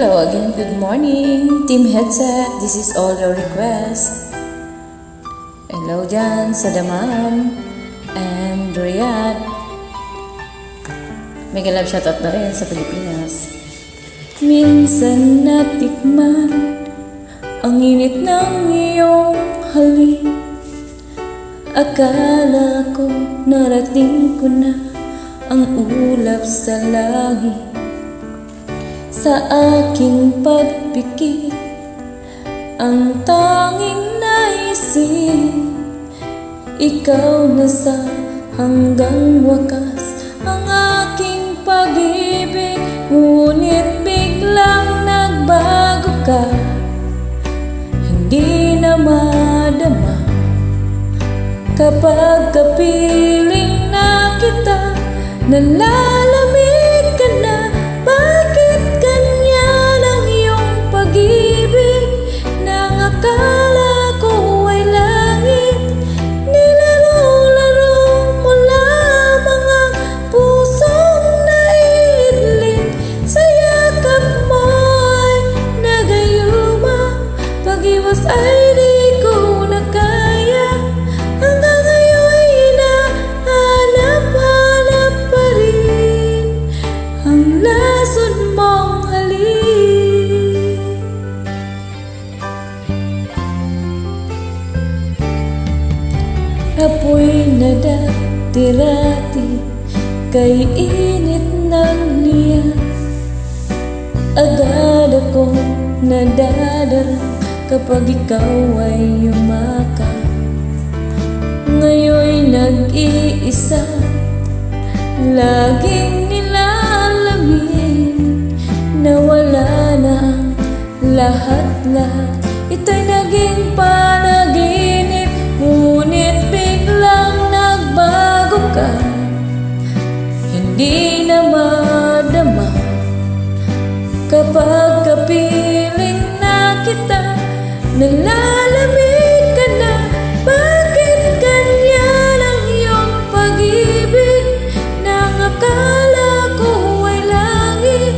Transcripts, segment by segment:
Hello again, good morning, Team Headset. This is all your request. Hello dyan sa Damam and Riyadh. Mega love shoutout na rin sa Pilipinas. Minsan natikman ang init ng iyong halik. Akala ko narating ko na ang ulap sa langit. Sa aking pagpikit, ang tanging naisip, ikaw na sa hanggang wakas ang aking pag-ibig. Ngunit biglang nagbago ka, hindi na madama kapag kapiling na kita. Nalalamig ka na, bakit ganyan ang iyong pag-ibig? Nang akala ko ay langit, nilaro-laro mo lamang ang pusong naiidlip. Sa yakap mo ay nagayuma, pag-iwas ay di ko na kaya. Hanggang ngayon hinahanap-hanap pa rin ang lason mong halik. Apoy na dati-rati kay init ng liyan. Agad akong nadadala kapag ikaw ay yumakap. Ngayon'y nag-iisa, laging nilalamig. Nawala na ang lahat-lahat, ito'y naging panaginip. Ngunit biglang nagbago ka, hindi na madama kapag kapiling na kita. Nalalamig ka na, bakit ganyan ang iyong pag-ibig? Nang akala ko ay langit,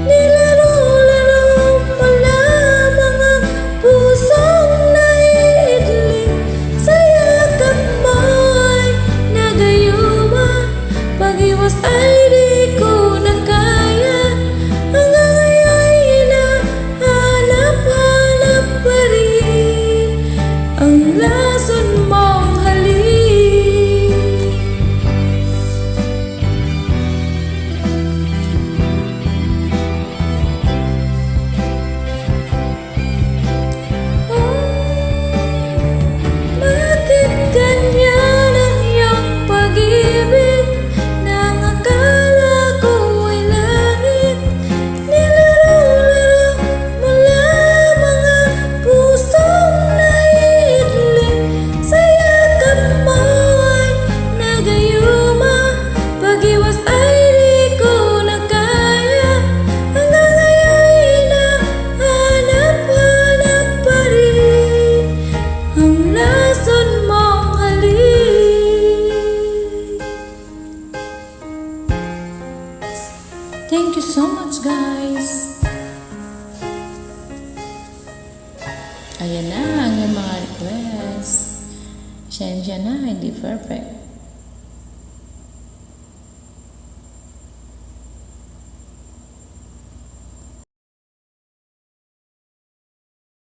nilaro-laro mo lamang ang pusong naiidlip. Sa yakap mo ay nagayuma, pag-iwas ay di ko na kaya. Hanggang ngayon hinahanap-hanap pa rin ang lason mong halik. Bakit ganyan ang iyong pag-ibig? Nang akala ko ay langit, nilaro-laro mo lamang ang pusong naiidlip. Sa yakap mo ay nagayuma, pag-iwas ay di ko na kaya. Hanggang ngayon hinahanap-hanap pa rin ang lason mong halik. Thank you so much, guys. Ayan na ang iyong mga request. Sensya na, hindi perfect.